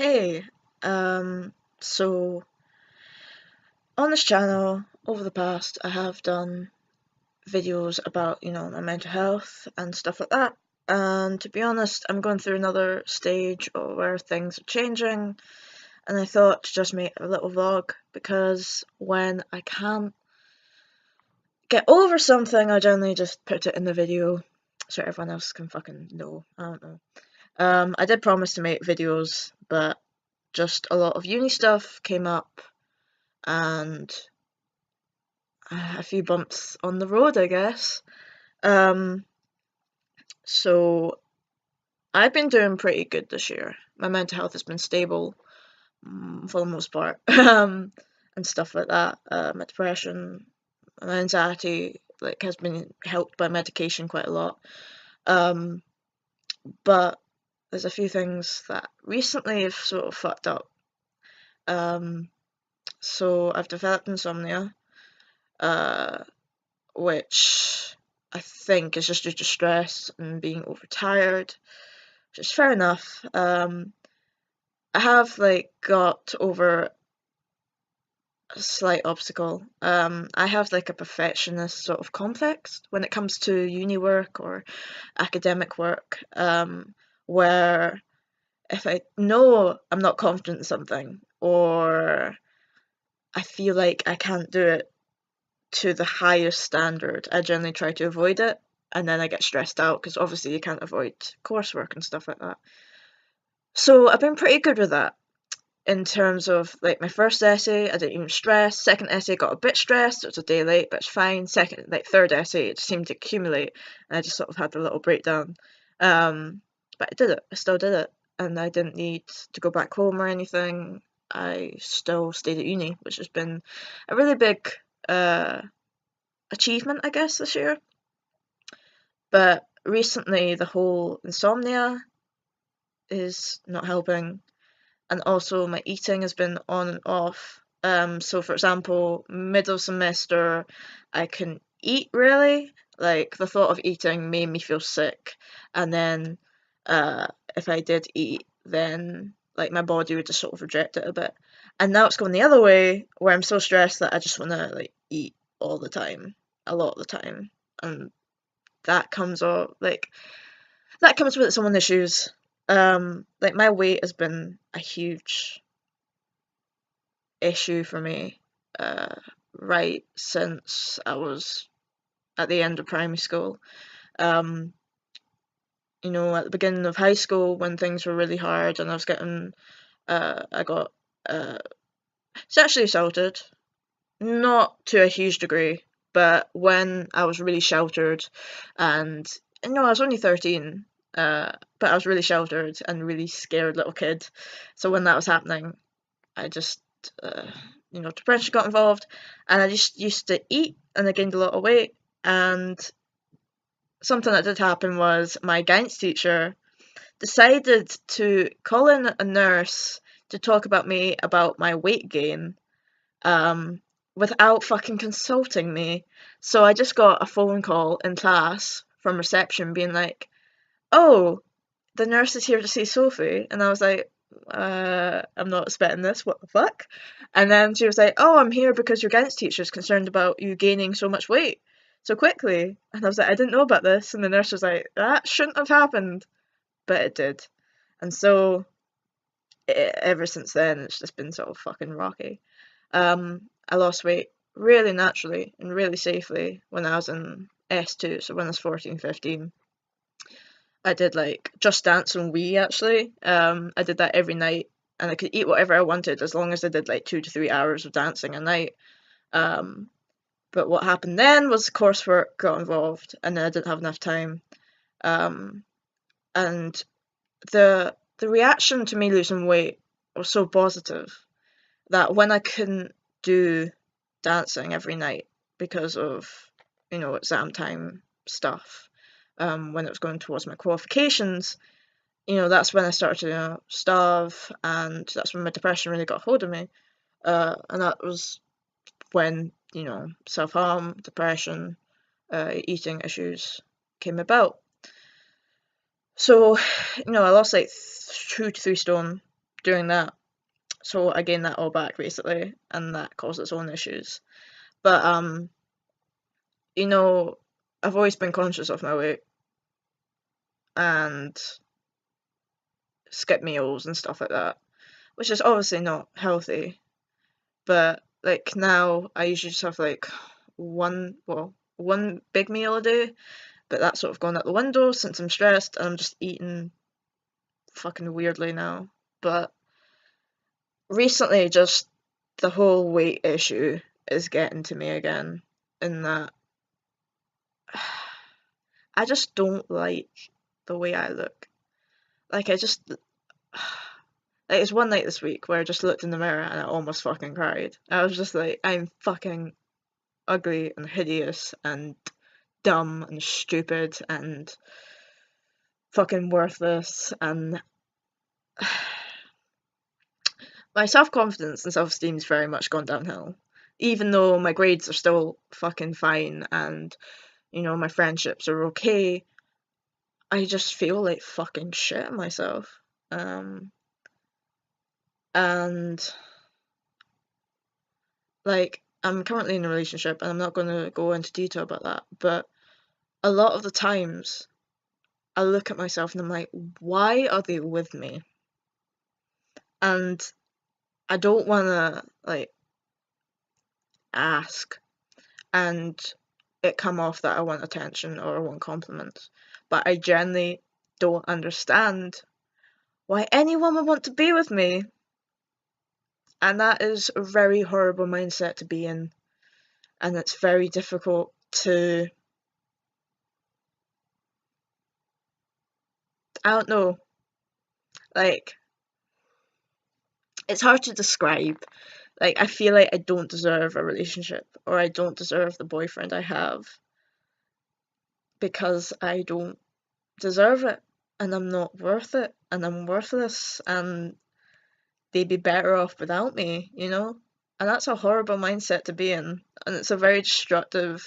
Hey, so on this channel over the past, I have done videos about, my mental health and stuff like that. And to be honest, I'm going through another stage where things are changing, and I thought to just make a little vlog because when I can't get over something, I generally just put it in the video so everyone else can fucking know. I don't know. I did promise to make videos, but just a lot of uni stuff came up and a few bumps on the road, I guess. Um, so I've been doing pretty good this year. My mental health has been stable for the most part, and stuff like that. My depression, my anxiety, has been helped by medication quite a lot. Um, but there's a few things that recently have sort of fucked up. Um, so I've developed insomnia, uh, which I think is just due to stress and being overtired, which is fair enough. I have got over a slight obstacle. I have a perfectionist sort of complex when it comes to uni work or academic work, where if I know I'm not confident in something or I feel like I can't do it to the highest standard, I generally try to avoid it, and then I get stressed out because obviously you can't avoid coursework and stuff like that. So I've been pretty good with that in terms of my first essay, I didn't even stress. Second essay got a bit stressed, it was a day late, but it's fine. Third essay, it just seemed to accumulate, and I just sort of had a little breakdown. But I did it. I still did it, and I didn't need to go back home or anything. I still stayed at uni, which has been a really big uh, achievement, I guess, this year. But recently, the whole insomnia is not helping, and also my eating has been on and off. So for example, middle semester, I couldn't eat really. Like the thought of eating made me feel sick, and then if I did eat, then my body would just sort of reject it a bit. And now it's going the other way, where I'm so stressed that I just want to eat all the time, a lot of the time, and that comes off that comes with its own issues. My weight has been a huge issue for me, uh, right since I was at the end of primary school. Um, at the beginning of high school when things were really hard and I got uh, sexually assaulted, not to a huge degree, but when I was really sheltered and, I was only 13, but I was really sheltered and really scared little kid. So when that was happening, I just, uh, depression got involved, and I just used to eat, and I gained a lot of weight. And something that did happen was my guidance teacher decided to call in a nurse to talk about my weight gain, um, without fucking consulting me. So I just got a phone call in class from reception being like, "Oh, the nurse is here to see Sophie," and I was like, I'm not expecting this, what the fuck? And then she was like, "Oh, I'm here because your guidance teacher is concerned about you gaining so much weight so quickly." And I was like, "I didn't know about this." And the nurse was like, "That shouldn't have happened," but it did. And so ever since then, it's just been sort of fucking rocky. I lost weight really naturally and really safely when I was in S2, so when I was 14, 15. I did Just Dance on Wii actually. I did that every night, and I could eat whatever I wanted as long as I did 2 to 3 hours of dancing a night. Um, but what happened then was coursework got involved, and then I didn't have enough time. Um, and the reaction to me losing weight was so positive that when I couldn't do dancing every night because of exam time stuff, when it was going towards my qualifications, that's when I started to starve, and that's when my depression really got hold of me. And that was when self-harm, depression, eating issues came about. So I lost 2 to 3 stone doing that. So I gained that all back basically, and that caused its own issues. But you know, I've always been conscious of my weight and skip meals and stuff like that, which is obviously not healthy. But like now, I usually just have like one big meal a day, but that's sort of gone out the window since I'm stressed and I'm just eating fucking weirdly now. But recently, just the whole weight issue is getting to me again, in that I just don't like the way I look. Like, I just. Like, it's one night this week where I just looked in the mirror and I almost fucking cried. I was just like, I'm fucking ugly and hideous and dumb and stupid and fucking worthless, and my self-confidence and self-esteem's very much gone downhill. Even though my grades are still fucking fine and, you know, my friendships are okay, I just feel like fucking shit myself. And like, I'm currently in a relationship and I'm not going to go into detail about that, but a lot of the times I look at myself and I'm like, why are they with me? And I don't want to like ask and it come off that I want attention or I want compliments, but I genuinely don't understand why anyone would want to be with me. And that is a very horrible mindset to be in, and it's very difficult to, I don't know, like, it's hard to describe. Like, I feel like I don't deserve a relationship or I don't deserve the boyfriend I have because I don't deserve it and I'm not worth it and I'm worthless and they'd be better off without me, you know? And that's a horrible mindset to be in. And it's a very destructive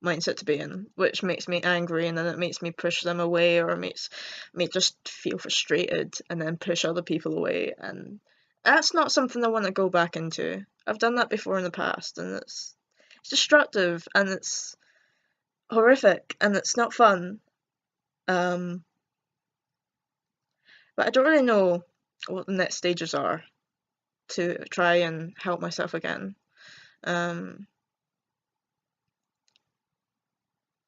mindset to be in, which makes me angry and then it makes me push them away or makes me just feel frustrated and then push other people away. And that's not something I want to go back into. I've done that before in the past and it's destructive and it's horrific and it's not fun. Um, but I don't really know what the next stages are to try and help myself again. Um,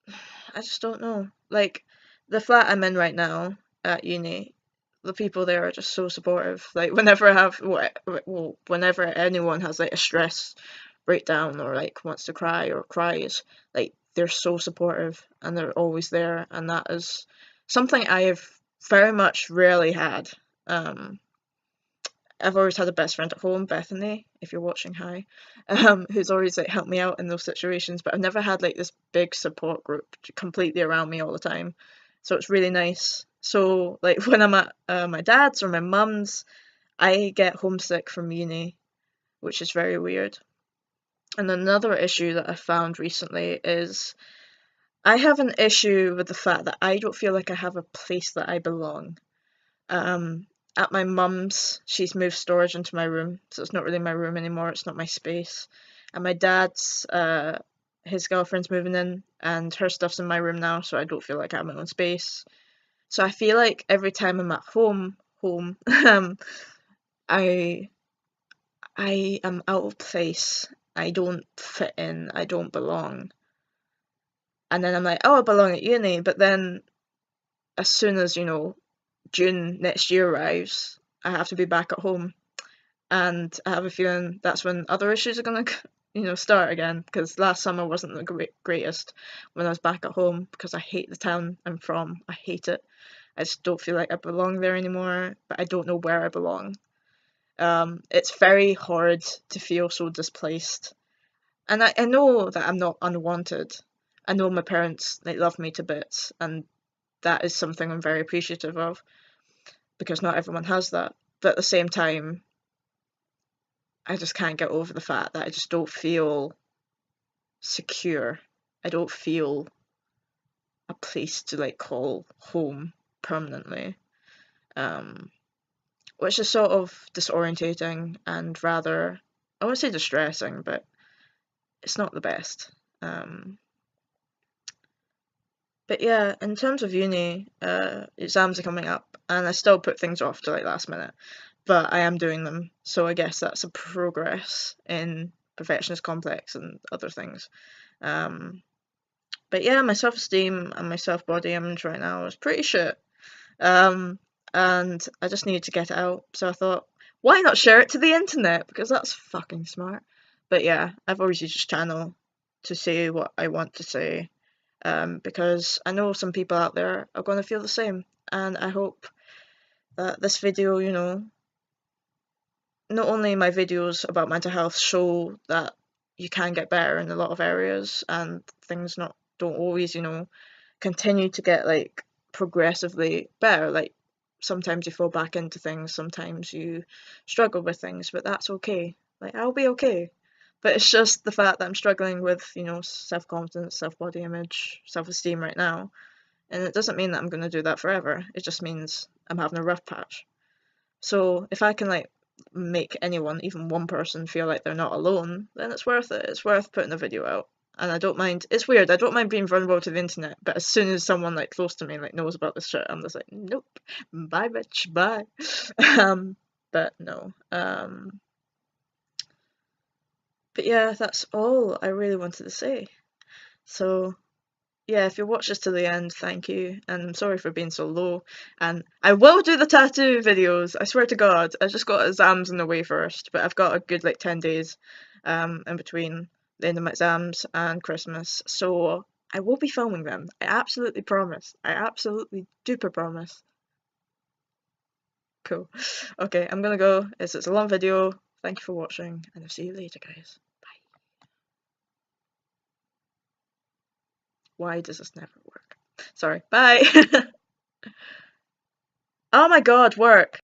I just don't know. Like, the flat I'm in right now at uni, the people there are just so supportive. Like, whenever I have, well, whenever anyone has like a stress breakdown or like wants to cry or cries, like they're so supportive and they're always there, and that is something I have very much rarely had. Um, I've always had a best friend at home, Bethany, if you're watching, hi, who's always like helped me out in those situations. But I've never had like this big support group completely around me all the time, so it's really nice. So like when I'm at my dad's or my mum's, I get homesick from uni, which is very weird. And another issue that I found recently is I have an issue with the fact that I don't feel like I have a place that I belong. Um, at my mum's, she's moved storage into my room, so it's not really my room anymore, it's not my space. And my dad's, his girlfriend's moving in, and her stuff's in my room now, so I don't feel like I have my own space. So I feel like every time I'm at home, I I am out of place. I don't fit in. I don't belong. And then I'm like, oh, I belong at uni. But then as soon as, you know, June next year arrives, I have to be back at home. And I have a feeling that's when other issues are gonna, you know, start again. Because last summer wasn't the greatest when I was back at home because I hate the town I'm from. I hate it. I just don't feel like I belong there anymore. But I don't know where I belong. It's very hard to feel so displaced. And I know that I'm not unwanted. I know my parents like love me to bits, and that is something I'm very appreciative of because not everyone has that. But at the same time, I just can't get over the fact that I just don't feel secure. I don't feel a place to like call home permanently. Um, which is sort of disorientating and rather, I won't say distressing, but it's not the best. But yeah, in terms of uni, exams are coming up, and I still put things off to like last minute, but I am doing them, so I guess that's a progress in perfectionist complex and other things. Um, but yeah, my self-esteem and my self-body image right now is pretty shit. Um, and I just needed to get it out, so I thought, why not share it to the internet? Because that's fucking smart. But yeah, I've always used this channel to say what I want to say, because I know some people out there are going to feel the same. And I hope that this video, not only my videos about mental health show that you can get better in a lot of areas and things not don't always, continue to get like progressively better. Like sometimes you fall back into things, sometimes you struggle with things, but that's okay. Like I'll be okay. But it's just the fact that I'm struggling with, self confidence, self body image, self esteem right now. And it doesn't mean that I'm going to do that forever. It just means I'm having a rough patch. So if I can like make anyone, even one person, feel like they're not alone, then it's worth it. It's worth putting a video out. And I don't mind. It's weird. I don't mind being vulnerable to the internet, but as soon as someone like close to me like knows about this shit, I'm just like, nope, bye, bitch, bye. um, but no. But yeah, that's all I really wanted to say. So yeah, if you watch this to the end, thank you, and I'm sorry for being so low. And I will do the tattoo videos. I swear to God. I just got exams in the way first, but I've got a good like 10 days, in between the end of my exams and Christmas, so I will be filming them. I absolutely promise. I absolutely duper promise. Cool. Okay, I'm gonna go. It's a long video. Thank you for watching, and I'll see you later, guys. Bye. Why does this never work? Sorry. Bye. Oh my God, work.